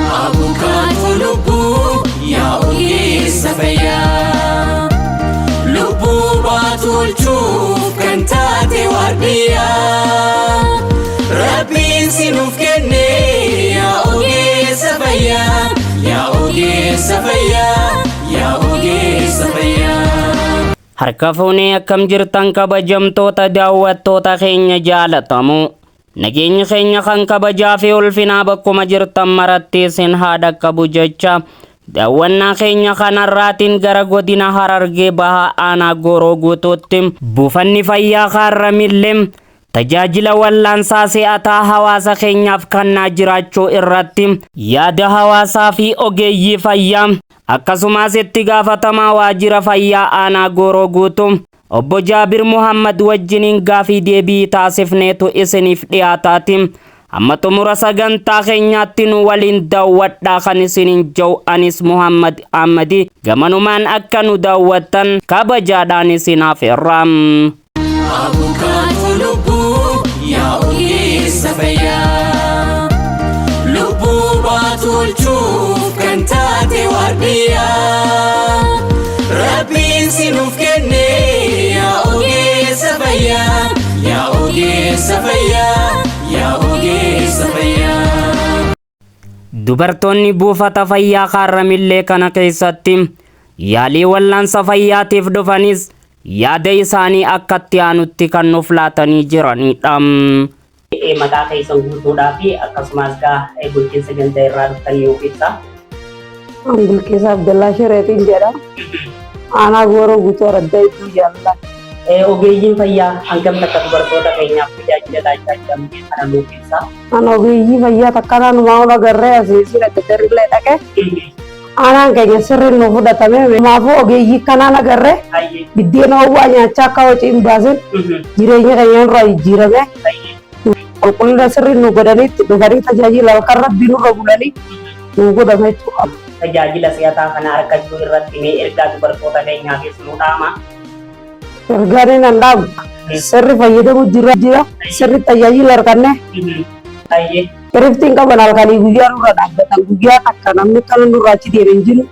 Abukaatu lubbuu yaa ogeessa fayyaa lubbuu baatulchuuf kan taate waardiyyaa Rabbiin sinuuf kenne yaa ogeessa fayyaa yaa ogeessa fayyaa yaa ogeessa fayyaa. Harka fuunee akkam jirtan kabajamtoota daawwattoota keenya jaalatamoo. Nageenya keenya kan kabajaa fi ulfinaa bakkuma jirtan maratti isin haa dhaqqabu jecha daawwannaa keenya kanarraatiin gara godina Harargee Bahaa Aanaa Gooroo Guutuutti buufanni fayyaa Harramillee tajaajila wallaansaa si'ataa hawaasa keenyaaf kennaa jiraachuu irratti yaada hawaasaa fi ogeeyyii fayyaa akkasumas itti gaafatamaa waajjira fayyaa Aanaa Gooroo Guutuu Obbo Jaabir Muhammad wajjiniin gaafii deebii taasifneetu isiniif dhiyaataati. Amma xumura sagantaa keenyaatti nu waliin daawwadhaa kan isiniin jiru anis Muhammad Ahmadi gamanumaan akka nu daawwattan kabajaadhaan isinaaf irraam. Abukaatu lubbuu yaa ogeessa fayyaa lubbuu baatulchuuf kan taate waardiyyaa Rabbiin sinuuf kenne yaa ogeessa fayyaa yaa ogeessa fayyaa yaa ogeessa fayyaa. Dubartoonni buufata fayyaa Harramillee kana keessatti yaalii wallaansa fayyaatiif dhufanis yaada isaanii akkatti aanutti kan nuuf laatanii jiranidha. Maqaa keessan guutuudhaa fi akkasumas bulchiinsa ganda irraa dhuftanii yoo ibsa. Bulchiinsa Abdallaa Shireetiin jedhama. Aanaa Gooroo Guutuu Araddaatti jaalladha. Ogeeyyiin fayyaa hangam takka dubartoota keenyaaf tajaajila laachaa jiran kana nuuf ibsa. Ana ogeeyyii fayyaa takkanaa numaa ol agarree asii dhaqee dhaqe. Aanaan keenya sirriin nu fudhatame. Kanaafuu ogeeyyii kanaan agarree biddeena owwaa nyaachaa akka hojii hin baasin jireenya keenya irraa jijjiirame. Qulqullina sirriin nu godhaniitti dhufanii tajaajila kan rabbii nurra bulanii nu godhame jechuudha. Tajaajila si'ataa kana argachuu irratti mee ergaa dubartoota keenyaafis nu dhaama. Ergaan nan dhaabu sirri fayyadamu jira sirri tajaajila arganne. Kiriftiin qaban halkanii guyyaa nurra dhaabbatan guyyaa takka namni kana nurraa achi deemee hin jiru.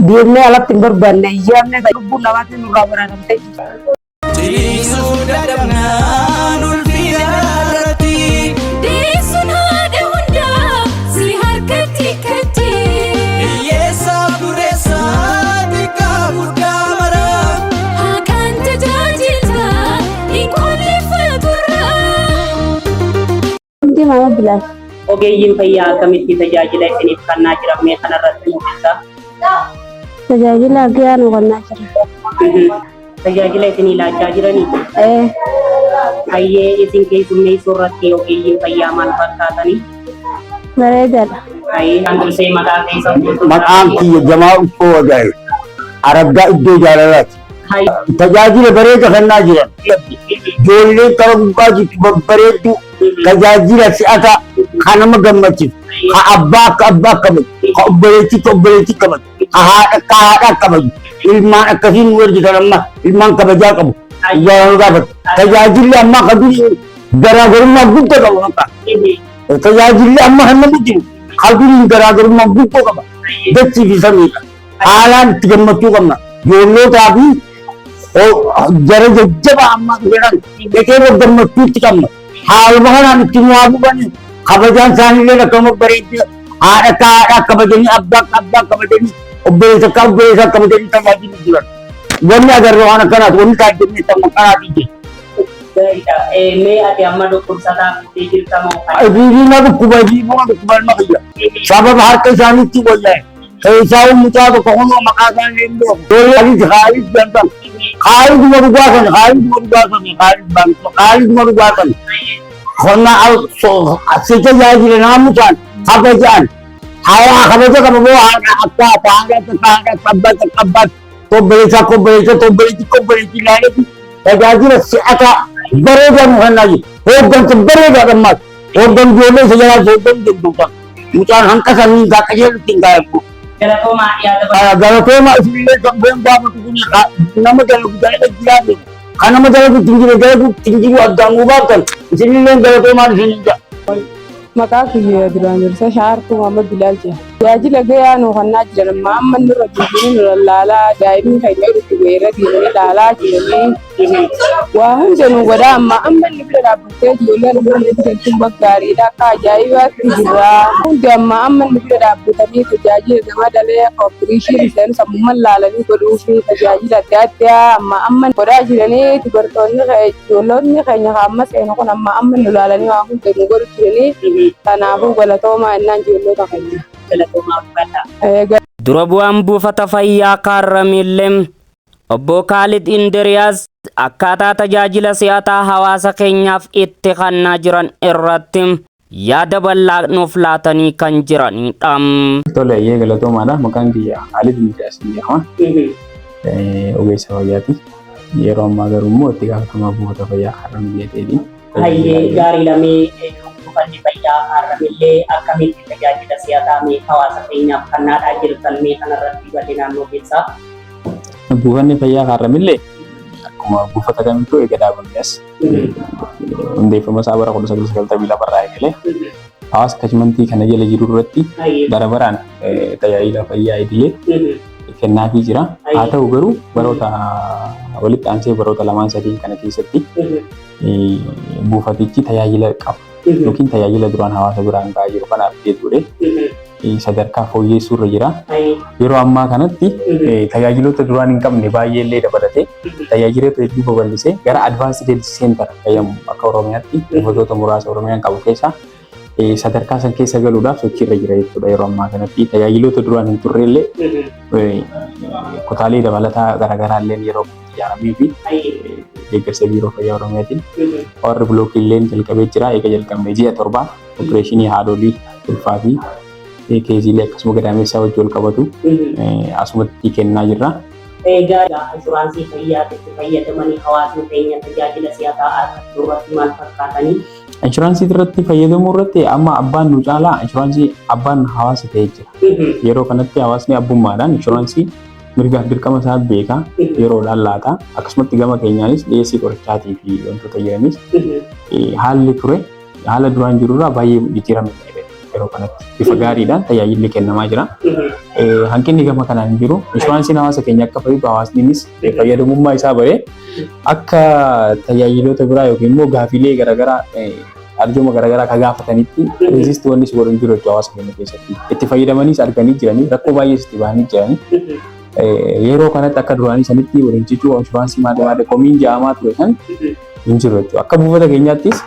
Deemnee alatti hin barbaanne iyyaanne lubbuun namaatti nurraa baratamtee jirti. Tiisuu dadhabnaan ulfina irratti dhiisuun haadha hundaa si harkatti katti hiyyeessaa dureessaa xiqqaa guddaa mara haqaan tajaajila hin qulleeffaturra. Hundi nama bilaal. Ogeeyyiin fayyaa akkamitti tajaajila isiniif kennaa jiran mee kanarratti nuuf ibsa. Tajaajila gaarii nu kennaa jira. Tajaajila isinii laachaa jiranii? Hayyee isin keessummeessuu irratti ogeeyyiin fayyaa maal fakkaatanii? Bareedaadha. Hayyee kan dursee maqaa keessan guutuu. Maqaan kiyya Jamaa Uffoo Wagaa'e Araggaa Iddoo Jaalalaati. Tajaajila bareeda kennaa jiran. Ijoollee karaa gubbaa jirtu babbareedduu tajaajila si'ataa kan nama gammachiisu. Ka abbaa akka abbaa kabaju. Ka obboleettii akka obboleettii kabaju. Ka haadha akka haadha kabaju. Ilmaan akkasiin nu ergisan amma ilmaan kabajaa qabu. Ijaaran gaafatu. Tajaajilli ammaa kan durii garaagarummaa guddaa qabu maqaa. Tajaajilli ammaa kan namni jiru kan durii garaagarummaa guddaa qaba. Dachii fi samiidha. Haalaan itti gammachuu qabna. Ijoollootaa fi jara jajjabaa ammaa dhufeedhaan dhaqee gammachuutti qabna. Haaluma kanaan itti nuwaa bubanii kabajaan isaaniillee akkama bareedina haadha akka haadhaa kabajanii abbaa akka abbaa kabajanii obboleessa akka obboleessa kabajanii tajaajiluu jiran. Wanni agarre waan akkanaati wanni taajjabnee sammuu kanaatii jechuudha. Mee ati amma dhukkubsataa fi jirtamoo? Riiriina dhukkuba ilma fayya. Sababa harka isaaniitti wayyaa'e. Keessaa mucaa tokko hunduma maqaa isaanii hin beeku. Khaalid jedhama. Khaaliduma dhugaasan. Qonna si tajaajila naamusaan kabajaan. Hayaa kabaja qaba boo haadha akka obboleetti ilaaleti tajaajila si'ataa bareedaa nu kennaa jiru. Hooggansa bareedaa dhammaas. Hooggan ijoollee isa jalaa hooggan jedhamtuuta. Mucaan hanqa sanii qaqqajeelutti hin gaa'eefu. Galatoomaa isinillee kan been baafatu kun nama dalagu jaalala jiraate. Kan nama dalagu ittiin jiru addaan nu baaftan isinillee galatoomaa isin hin jaa. Maqaa kiyya duraan dursa shaartuu Muhammad Bilaal jedhama. Tajaajila gahaa nu kennaa jiran amma amma nurra deemanii nu lallaalaa daa'imni keenya irratti weerra deemanii laalaa jiranii waa hunda nu godhaa amma amma inni bira dhaabbattee ijoolleen bira nuti baggaariidha akka ajaa'ibaatti jira. Hundi amma amma inni bira dhaabbatanii tajaajila nama dalee ooppireeshinii isaanii sammummaan laalanii godhuu fi tajaajila adda addaa amma amma godhaa jiranii dubartoonni ijoollonni keenya amma seenu kun amma amma nu laalanii waa hunda nu godhu jiranii. Kanaafuu galatoomaa innaan ijoollota keenya. Dura bu'aan buufata fayyaa Kaarramillee obbo Khalid Indiriyaas akkaataa tajaajila si'ataa hawaasa keenyaaf itti kennaa jiran irratti yaada bal'aa nuuf laatanii kan jiranidha. Tole galatoomaadha. Maqaan kiyya Khalid Indiriyaas jedhama. Ogeessa fayyaati. Yeroo ammaa garuu immoo itti gaafatamaa buufata fayyaa Kaarramillee ta'edha. Hayyee gaarii lamee buufanni fayyaa Kaarramillee akkamitti tajaajila si'ataa hawaasa keenyaaf kennaadhaa jirtan kanarratti bal'inaan nuuf ibsaa. Buufanni fayyaa Kaarramillee akkuma buufata kamittuu eega dhaabamnes hundeeffama isaa bara 1992 irraa eegalee hawaasa kashmantii kana jala jiru irratti bara baraan tajaajila fayyaa idilee kennaafii jira. Haa ta'u garuu baroota walitti aansee baroota 2-3 kana keessatti buufatichi tajaajila qaba yookiin tajaajila duraan hawaasa biraan gahaa jiru kanaaf jechuudha. Sadarkaa fooyyessuu irra jira. Yeroo ammaa kanatti tajaajiloota duraan hin qabne baay'ee illee dabalatee tajaajiloota hedduu babal'isee gara advaansed health center fayyadamu akka Oromiyaatti buufatoota muraasa Oromiyaan qabu keessaa sadarkaa san keessa galuudhaaf sochii irra jira jechuudha. Yeroo ammaa kanatti tajaajiloota duraan hin turre illee kutaalee dabalataa garaagaraa illee yeroo ijaaramee fi deeggarsa biiroo fayyaa Oromiyaatiin warri bilookii illee jalqabee jira. Eega jalqabnee ji'a 7 opereeshinii haadholii ulfaa fi keeziilee akkasuma gadaameessaa wajjin wal qabatu asumatti kennaa jirra. Egaa inshuraansii fayyaatti fayyadamanii hawaasni keenya tajaajila si'ataa argachuu irratti maal fakkaatanii? Inshuraansii irratti fayyadamuu irratti amma abbaan nu caalaa inshuraansii abbaan hawaasa ta'ee jira. Yeroo kanatti hawaasni abbummaadhaan inshuraansii mirgaaf dirqama isaa beekaa yeroodhaan laata. Akkasumatti gama keenyaanis dhiyeessii qorichaatii fi wantoota jiranis haalli ture haala duraan jirurraa baay'ee jijjiirame. Yeroo kanatti bifa gaariidhaan tajaajilli kennamaa jira. Hanqinni gama kanaan hin jiru. Inshuraansiin hawaasa keenya akka fayyadu hawaasnis fayyadamummaa isaa baree akka tajaajiloota biraa yookiin immoo gaafiilee garaagaraa arjooma garaagaraa ka gaafatanitti reezistii wanni si godhan jiru hawaasa keenya keessatti. Itti fayyadamaniis arganii jiranii rakkoo baay'ees itti bahanii jiranii. Yeroo kanatti akka duraanii sanitti waliin jechuu inshuraansii maadde komiin ja'amaa ture san hin jiru jechuudha. Akka buufata keenyaattis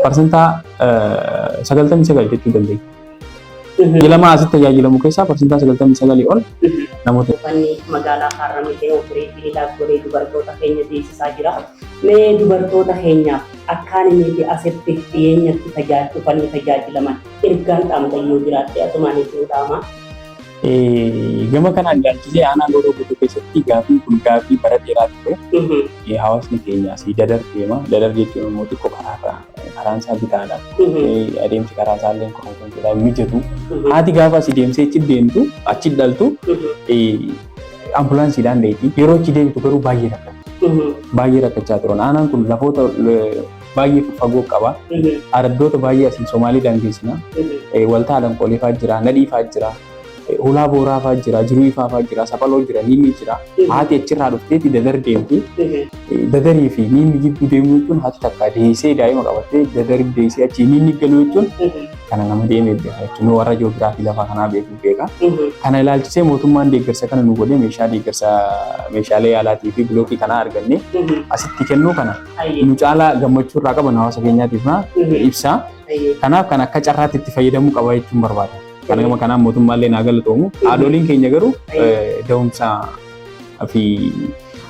parsantaa 99 jechuu dandeenya. Jilama asitti tajaajilamu keessaa parsantaa 99 ol namoota. Buufanni magaalaa Kaarramillee opereetii laabgolee dubartoota keenya beeksisaa jira. Mee dubartoota keenyaaf akkaan inni fi asitti dhiyeenyatti dhufanii tajaajilaman ergaan qaamxayyoo jiraatte asumaan itti dhaama. Gama kanaan ilaalchisee aanaa Gooroo Guutuu keessatti gaafiin kun gaafii bara dheeraa ture. Hawaasni keenyaas dadar deema. Dadar jechuun immoo xiqqoo karaan isaa bitaadha. Adeemsi karaa isaa illee konkolaataan mijatu. Haati gaafa asii deemsee achi deemtu achi dhaltu ambulaansiidhaan deemti. Yeroo achi deemtu garuu baay'ee rakkatti. Baay'ee rakkachaa turan. Aanaan kun lafoota baay'ee fagoo qaba. Araddoota baay'ee asiin Somaalii dandeessina. Waltaadhaan qoleefaa jira, nadhiifaa jira. Hulaa booraa fa'aa jira, jiruu ifaa fa'aa jira, sapaloo jira, niinni jira. Haati achirraa dhufteeti dadar deemti. Dadarii fi niinni gidduu deemuu jechuun haati takka deessee daa'ima qabattee dadarii deessee achi niinni galuu jechuun kana nama deemee beeka jechuun warra ji'oogiraafii lafaa kanaa beekuu beeka. Kana ilaalchisee mootummaan deeggarsa kana nu godhee meeshaalee yaalaatii fi bilookii kanaa argannee asitti kennuu kana nu caalaa gammachuu irraa qaban hawaasa keenyaatiif ibsa. Kanaaf kan akka carraatti itti fayyadamuu qaba jechuun barbaada. Kanuma kanaan mootummaallee naa galatoomu. Haadholiin keenya garuu da'umsaa fi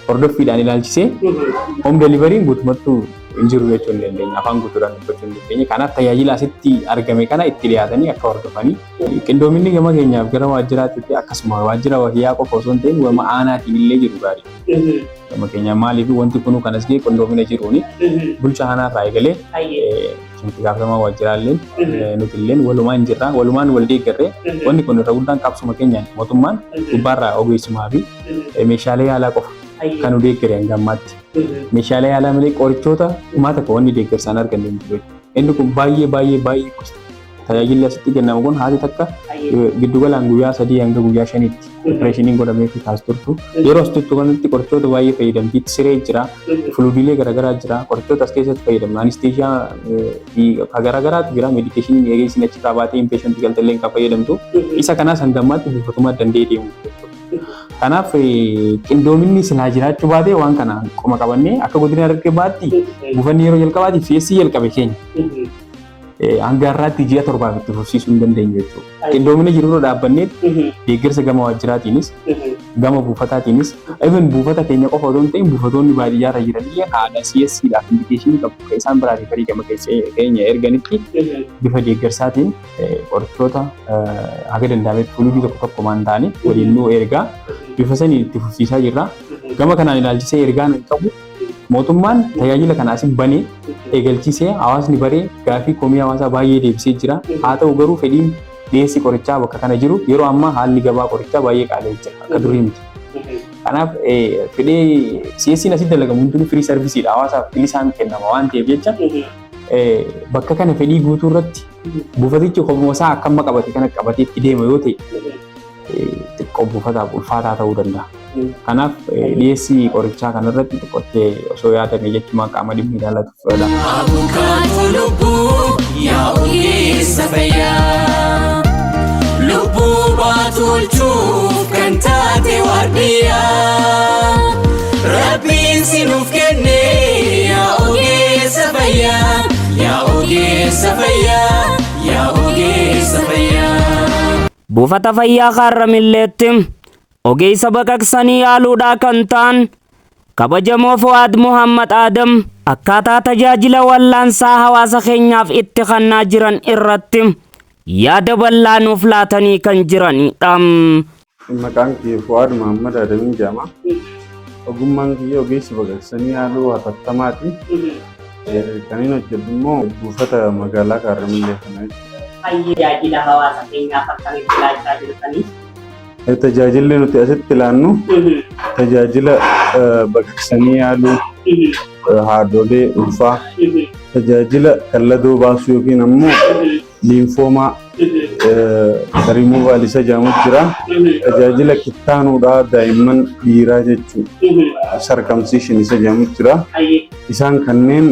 hordoffiidhaan ilaalchisee home deliveriin guutummattuu hin jiru jechuu hin dandeenya. Afaan guutuudhaan dubbachuu hin dandeenya. Kanaaf tajaajila asitti argame kana itti dhiyaatanii akka hordofanii qindoominni gama keenyaaf gara waajjiraatti akkasuma waajjira wayyaa qofa osoo hin ta'in gama aanaatiin illee jiru gaarii. Gama keenya maaliif wanti kun kanas ga'e qindoomina jiruuni bulchaa aanaa irraa eegalee itti gaafatamaa waajjiraalleen nuti illee walumaan jirra. Walumaan wal deeggarree wanni kun irra guddaan qabsuma keenyaan mootummaan gubbaarraa ogeessumaa fi meeshaalee yaalaa qofa kan nu deeggare hanga ammaatti. Meeshaalee yaalaa malee qorichoota dhumaa tokko wanni deeggarsaan arganne hin jiru. Inni kun baay'ee gosa. tajaajilli asitti kennamu kun haati takka giddu galaan guyyaa 3 hanga guyyaa 5tti opereeshiniin godhamee fi taas turtu. Yeroo as turtu kanatti qorichoota baay'ee fayyadamti. Siree jira, fuluudiilee garaagaraa jira, qorichoota as keessatti fayyadamna. Anisteeshiyaa garaagaraatu jira, meedikeeshiniin eegee isin achi qabaatee inpeeshantii galtallee kan fayyadamtu. Isa kanaas hangammaatti buufatuma danda'ee deemu. Kanaaf qindoominni silaa jiraachuu baatee waan kana qoma qabannee akka godina Harargee baatti buufanni yeroo jalqabaatiif CSC jalqabe keenya. Hanga har'aatti ji'a 7 itti fufsiisuu hin dandeenye jechuudha. Qindoomina jiru dhaabbannee deeggarsa gama waajjiraatiinis gama buufataatiinis even buufata keenya qofa otoo hin ta'in buufatoonni baadiyyaarra jiranillee haala CSCdhaaf indikeeshinii qabu kan isaan biraatii farii gama keenya erganitti bifa deeggarsaatiin qorichoota haga danda'ametti fuluudii tokko maan ta'anii waliin nuu ergaa bifa sanii itti fufsiisaa jirra. Gama kanaan ilaalchisee ergaan qabu mootummaan tajaajila kanaas banee eegalchiisee hawaasni baree gaafii komii hawaasaa baay'ee deebisee jira. Haa ta'u garuu fedhiin dhiyeessii qorichaa bakka kana jiru yeroo ammaa haalli gabaa qorichaa baay'ee qaala'ee jira akka durii miti. Kanaaf fedhii CSC'n asitti dalagamu hundinuu firii sarvisiidha hawaasaaf bilisaan kennama waan ta'eef jecha bakka kana fedhii guutuu irratti buufatichi qomoosaa akkamma qabate kana qabatee itti deema yoo ta'e xiqqoo buufataaf ulfaataa ta'uu danda'a. Kanaaf dhiyeessii qorichaa kanarratti xiqqoottee osoo yaadame jechuun qaama dhimmi ilaallatuuf fedha. Abukaatu lubbuu yaa ogeessa fayyaa lubbuu baatulchuuf kan taate waardiyyaa rabbiin sinuuf kenne yaa ogeessa fayyaa yaa ogeessa fayyaa yaa ogeessa fayyaa. Buufata fayyaa Harramilleetti ogeessa baqaqsanii yaaluudhaa kan ta'an kabajamoo Fuwaad Muhammad Adam akkaataa tajaajila wallaansaa hawaasa keenyaaf itti kennaa jiran irratti yaada bal'aa nuuf laatanii kan jiranidha. Maqaan kiyya Fuwaad Muhammad Adam jedhama. Ogummaan kiyya ogeessa baqaqsanii yaaluu hatattamaati. Kan inni hojjetu immoo buufata magaalaa Harramillee kana. Tajaajila hawaasa keenyaaf akkamitti laachaa jirtanii? Tajaajilli nuti asitti ilaannu tajaajila baqaqsanii yaaluu haadholee ulfaa, tajaajila kalladoo baasuu yookiin ammoo liinfoomaa rimuuvaal isa jedhamu jira. Tajaajila kittaanuudhaa daa'imman dhiiraa jechuudha. Sarkamsiishin isa jedhamu jira. Isaan kanneen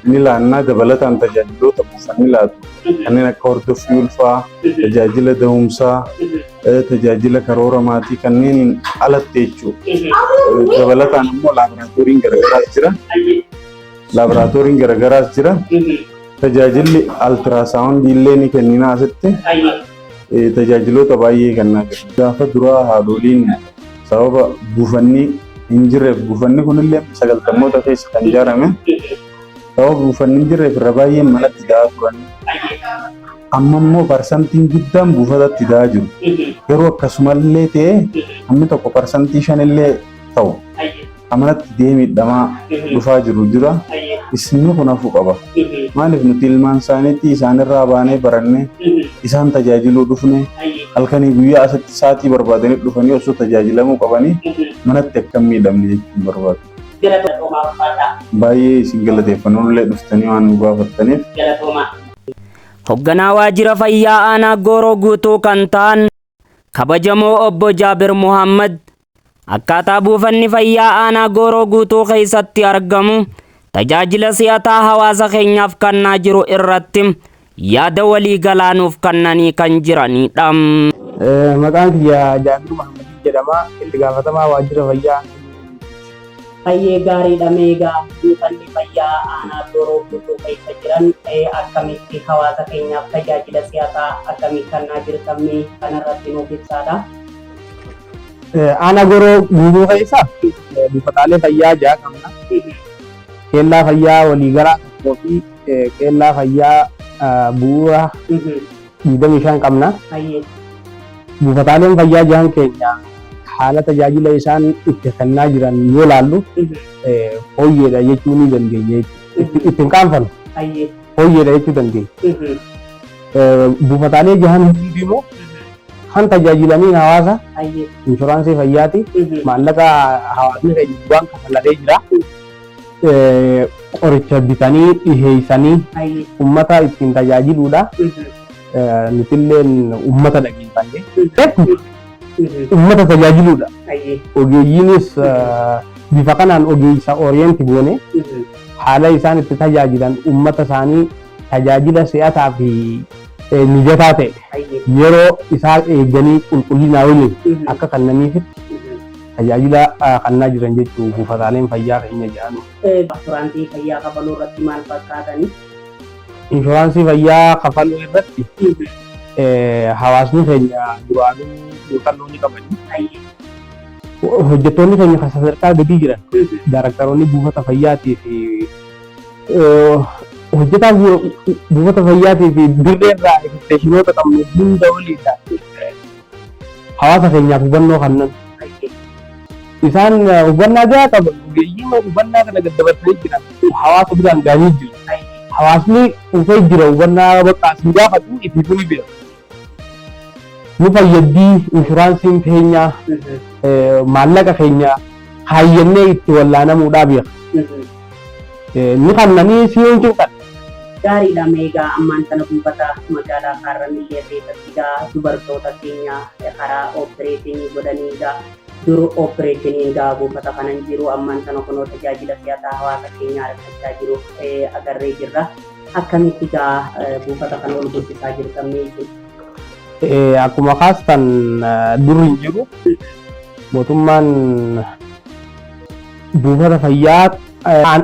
ni laannaa dabalataan tajaajiloota buufanni laatu kanneen akka hordoffii ulfaa, tajaajila da'umsaa, tajaajila karoora maatii kanneen alatti jechuudha. Dabalataan immoo laaboraatooriin garagaraas jira. Laaboraatooriin garagaraas jira. Tajaajilli altiraasaawundii illee ni kennina asitti. Tajaajiloota baay'ee kennaa jirra. Gaafa duraa haadholiin sababa buufanni hin jirreef buufanni kunillee 90moota keessa kan ijaarame. Sababa buufanni hin jirreef irra baay'een manatti da'aa turan. Amma immoo parsantiin guddaan buufatatti da'aa jiru. Garuu akkasumallee ta'ee namni tokko parsantii 5 illee ta'u amanatti deemiidhamaa dhufaa jiru jira. Isinni kun hafuu qaba. Maaliif nuti ilmaan isaaniitti isaanirraa baanee barannee isaan tajaajiluu dhufne halkanii guyyaa asitti saatii barbaadanii dhufanii osoo tajaajilamuu qabanii manatti akka miidhamne jechuun barbaadu. Baay'ee isin galateeffannoo illee dhuftanii waan nu gaafattaniif. Hoogganaa waajjira fayyaa aanaa Gooroo Guutuu kan ta'an kabajamoo obbo Jaabir Muhammad akkaataa buufanni fayyaa aanaa Gooroo Guutuu keessatti argamu tajaajila si'ataa hawaasa keenyaaf kennaa jiru irratti yaada walii galaa nuuf kennanii kan jiranidha. Maqaan kiyya Jaabir Muhammad jedhama. Itti gaafatamaa waajjira fayyaa. Baay'ee gaariidha meegaa buufanni fayyaa aanaa Gooroo Guutuu keessa jiran akkamitti hawaasa keenyaaf tajaajila si'ataa akkamitti kennaa jirtan kanarratti nuuf ibsaadha. Aanaa Gooroo Guutuu keessa buufataalee fayyaa 6 qabna. Keellaa fayyaa waliigalaa tokkoo fi keellaa fayyaa bu'uura 25 qabna. Buufataaleen fayyaa 6 keenya haala tajaajila isaan itti kennaa jiran yoo ilaallu fooyyeedha jechuu ni dandeenya. Ittiin qaanfannu fooyyeedha jechuu dandeenya. Buufataalee 6 hundi immoo kan tajaajilanii hawaasa inshuraansii fayyaati maallaqa hawaasni keenya waan kafalatee jira. qoricha bitanii dhiheessanii ummata ittiin tajaajiluudha. Nutilleen ummata dhageeffannee ummata tajaajiluudha. Ogeeyyiinis bifa kanaan ogeessa oriyeenti goone haala isaan itti tajaajilan ummata isaanii tajaajila si'ataa fi mijataa ta'e yeroo isaan eeganii qulqullinaa waliin akka kannaniifitti tajaajila kannaa jiran jechuun buufataaleen fayyaa keenya jedhamu. Inshuraansii fayyaa kafaluu irratti maal fakkaatanii? Inshuraansii fayyaa kafaluu irratti hawaasni keenya duraanuu muuxannoo ni qabani. Hojjettoonni keenya kan sadarkaa gadii jiran daraktaroonni buufata fayyaatii fi hojjetaa buufata fayyaatii fi dirree irraa eksteeshinoota qabnu hunda waliin hawaasa keenyaaf hubannoo kennan. Isaan hubannaa gahaa qaban ogeeyyiin hubannaa kana gaddabarsanii jiran hawaasa biraan gahanii jiru. Hawaasni dhufee jira hubannaa bakka isin gaafatu itti funi beeku. Nu fayyaddii inshuraansiin keenya maallaqa keenya kaayyannee itti wallaanamuudhaa beeka. Ni kannanii si'oon cinqan. Gaariidha meegaa ammaan sana buufata magaalaa Harramiyyaa keessatti dubartoota keenya karaa oopereeshinii godhaniidha. Duru oopereeshiniin buufata kanan jiru ammaan sana kunoo tajaajila siyaasaa hawaasa keenyaa argachaa jiru agarree jirra. Akkamitti buufata kana ol guddisaa jirtan meeshaa? Akkuma kaastan durri hin jiru mootummaan buufata fayyaa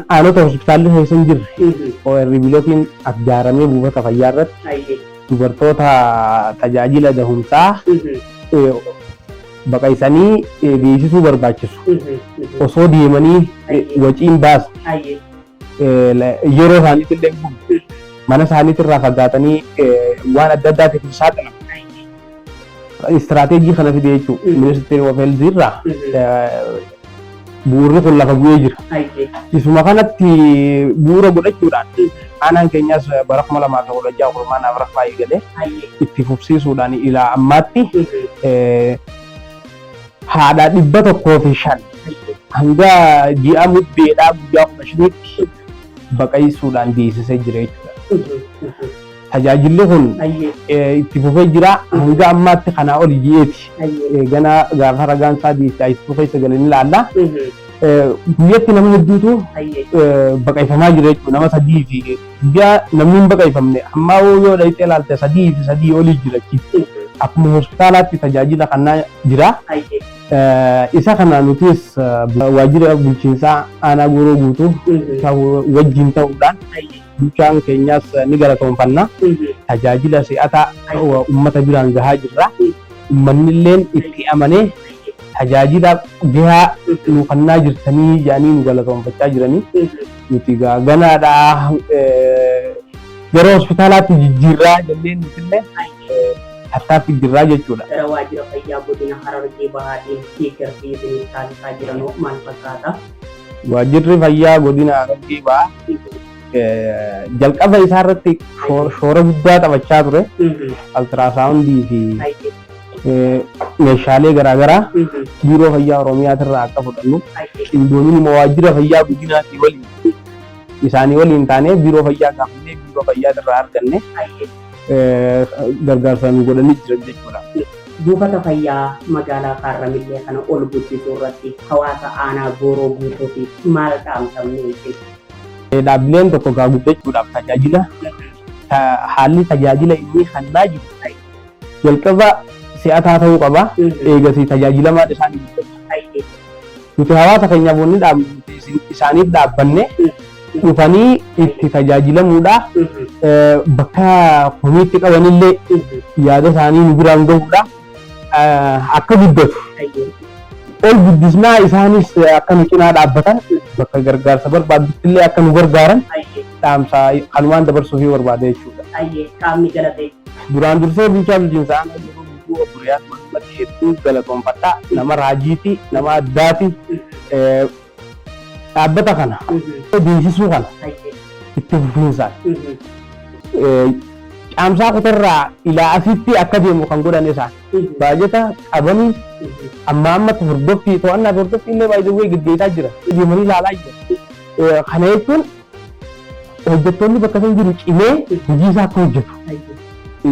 aanota hospitaalli keessa hin jirre OR bilootiin ijaaramee buufata fayyaa irratti dubartoota tajaajila dahumsaa baqaysanii geessisuu barbaachisu. Osoo deemanii waciin baasu yeroo isaaniitti illee gubu mana isaaniitti irraa fagaatanii waan adda addaatiif saaxilamu. Istiraatejii kana fide jechuudha. Ministeerri Wafelzii irraa bu'uurri kun lafa bu'ee jira. Isuma kanatti bu'uura godhachuudhaan aanaan keenyas bara 2016 kurmaanaaf rafaa eegalee itti fufsiisuudhaan ilaa ammaatti haadha 105 hanga ji'a muddeedhaa guyyaa 15tti baqaysuudhaan deessisee jira jechuudha. Tajaajilli kun itti fufee jira hanga ammaatti kanaa ol ji'eeti. Gana gaafa ragaan isaa deessisuu keessa galanii ilaalla. Guyyatti namni hedduutu baqayfamaa jira jechuudha. Nama 3 fi guyyaa namni hin baqayfamne ammaa yoo dhayxee ilaalte 3 fi 3 olii jira. Akkuma hospitaalaatti tajaajila kannaa jira. Isa kana nutis waajjira bulchiinsaa aanaa Gooroo guutuu wajjin ta'uudhaan bulchaan keenyas ni galatoomfanna. Tajaajila si'ataa uummata biraan gahaa jirra. Uummanni illee itti amanee tajaajila gahaa nu kennaa jirtanii jedhanii nu galatoomfachaa jiranii. Nuti ganaadhaa gara hospitaalaatti jijjiirraa jennee nutillee harkaatti jirraa jechuudha. Gara waajjira fayyaa godina Harargee Bahaatiin deeggarsi isinii taasisaa jiranoo maal fakkaata? Waajjirri fayyaa godina Harargee Bahaa jalqaba isaa irratti shoora guddaa taphachaa ture. Altiraasaawundii fi meeshaalee garaagaraa biiroo fayyaa Oromiyaa irraa akka fudhannu qindoomiin immoo waajjira fayyaa godinaatii waliin isaanii waliin taanee biiroo fayyaa gaafannee biiroo fayyaa irraa arganne gargaarsa nu godhanii jiran jechuudha. Buufata fayyaa magaalaa Harramiyyaa kana ol guddisuu irratti hawaasa aanaa Gooroo guutuutiif maal dhaamsamne? Dhaabbileen tokko guddachuudhaaf tajaajila haalli tajaajila inni kennaa jiru jalqaba si'ataa ta'uu qaba. Eegasii tajaajilamaa isaanii guddatu. Nuti hawaasa keenyaaf wanni dhaabnu isaaniif dhaabbanne dhufanii itti tajaajilamuudhaaf bakka komiitti qabanillee yaada isaanii nu biraan gahuudhaaf akka guddatu. Ol guddisnaa isaanis akka nu cinaa dhaabbatan bakka gargaarsa barbaadutti illee akka nu gargaaran dhaamsa kanumaan dabarsuufii barbaada jechuudha. Qaamni galatee. Duraan dursee bulchaa bulchiinsaa aanaa Gooroo guutuu obbo Riyaad Muhammad hedduu galatoomfadhaa. Nama raajiiti, nama addaati. Dhaabbata kana deemsisuu kana itti fufiinsaan caamsaa kutarraa ilaa asitti akka deemu kan godhan isaan baajata qabanii amma ammatti hordoffii to'annaa hordoffii illee baay'ee gaggeessaa jira. Deemanii ilaalaa jira. Kana jechuun hojjettoonni bakka san jiru cimee hojii isaa akka hojjetu.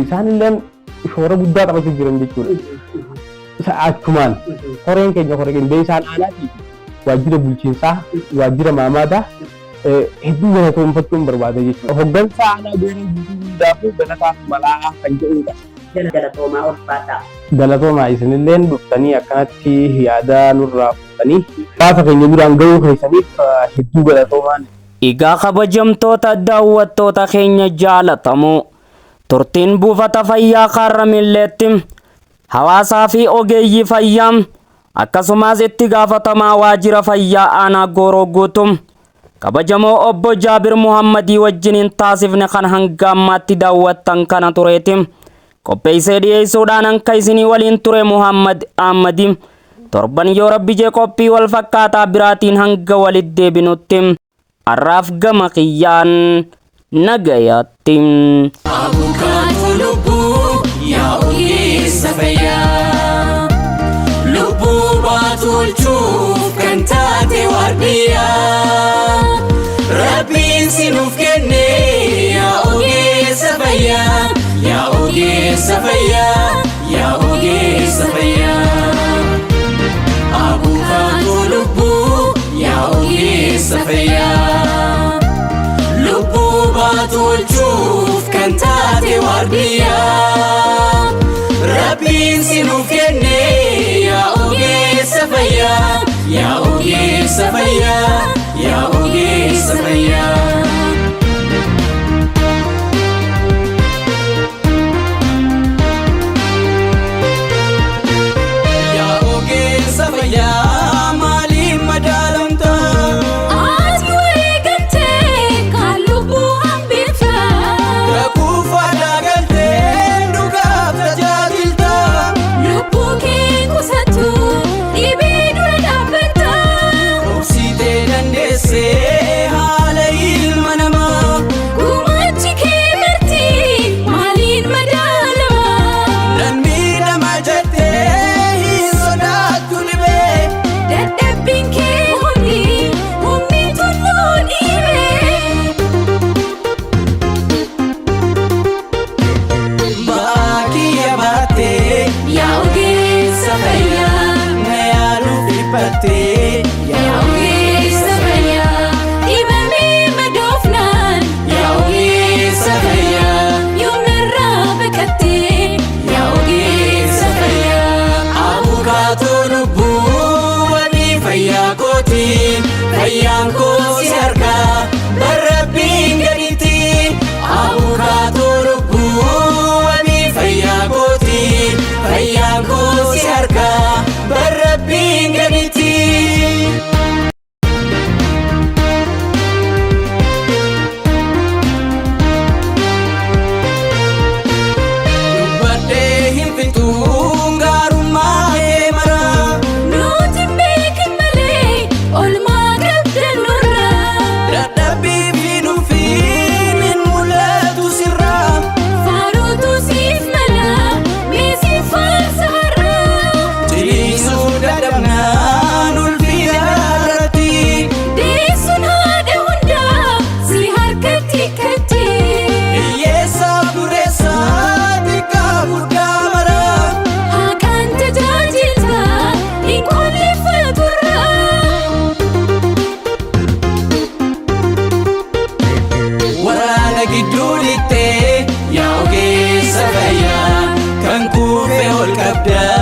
Isaan illee shoora guddaa taphachaa jiran jechuudha. Achumaan horeen keenya isaan aanaatii waajjira bulchiinsaa, waajjira maamaadaa hedduu galatoomfachuun barbaada jechuudha. Hoggansa aanaa Gooroo Guutuu hundaafuu galataaf malaa kan jedhudha. Galatoomaa ulfaataa. Galatoomaa isinillee dhuftanii akkanatti yaada nurraa fudhatanii hawaasa keenya biraan gahuu keessaniif hedduu galatoomaan. Egaa kabajamtoota daawwattoota keenya jaalatamoo turtiin buufata fayyaa Karramilleetti hawaasaa fi ogeeyyii fayyaa akkasumas itti gaafatamaa waajjira fayyaa aanaa Gooroo Guutuu kabajamoo obbo Jaabir Muhammadii wajjiniin taasifne kan hanga ammaatti daawwattan kana tureeti. Qopheessee dhiyeessuudhaan akka isinii waliin ture Muhammad Ahmadi. Torban yoo rabbi jee qophii wal fakkaataa biraatiin hanga walitti deebinutti har'aaf gama kiyyaan nagayaatti. Abukaatu lubbuu yaa ogeessa fayyaa, lubbuu baatu oolchuuf kan taate waardiyyaa, rabbiin sinuuf kenne yaa ogeessa fayyaa, yaa ogeessa fayyaa, yaa ogeessa fayyaa. Abukaatu lubbuu yaa ogeessa fayyaa, lubbuu baatu oolchuuf kan taate waardiyyaa, rabbiin sinuuf kenne yaa ogeessa fayyaa, yaa ogeessa fayyaa, yaa ogeessa fayyaa. Yaa ogeessa fayyaa maaliif madaalamta? Ati wareegamtee kan lubbuu hambifta. Rakkoo faadaa galtee dhugaaf tajaajilta. Lubbuu kee qusattu dhibee dura dhaabbata. Obsitee dandeessee haala ilma namaa. Gumaachi kee marti maaliin madaalama? Nan miidhama jettee hin sodaattu dhibee. Dadhabbiin kee humni tulluu dhiibee. Baakiyya baattee Yaa ogeessa fayyaa, na yaaluuf dhiphattee. yaa ogeessa fayyaa, dhibamee madoofnaan Yaa ogeessa fayyaa, yoomnarraa baqattee. Yaa ogeessa fayyaa, abukaatoo lubbuu wabii fayyaa kooti. Fayyaan koo si harkaa barrabbiin gaditti. Abukaatoo lubbuu wabii fayyaa kooti. Fayyaan koo si harkaa barrabbiin gaditti. Dubbadhee hin fixuun gaarummaa kee maraa. nuti beekin malee olmaa qabdan nurraa. Dadhabbii fi nufiin hin mul'atu sirraa. Faaruutu siif mala meesiif faarsa har'aa. Ciliisuu dadhabnaan ulfina irratti. Deessuun haadha hundaa si harkatti katti. Hiyyeessaa dureessaa xiqqaa guddaa maraa. Haqaan tajaajilta hin qolleeffaturraa. Waraana gidduu lixxee yaa ogeessa fayyaa kan kuufe ol qabdaa.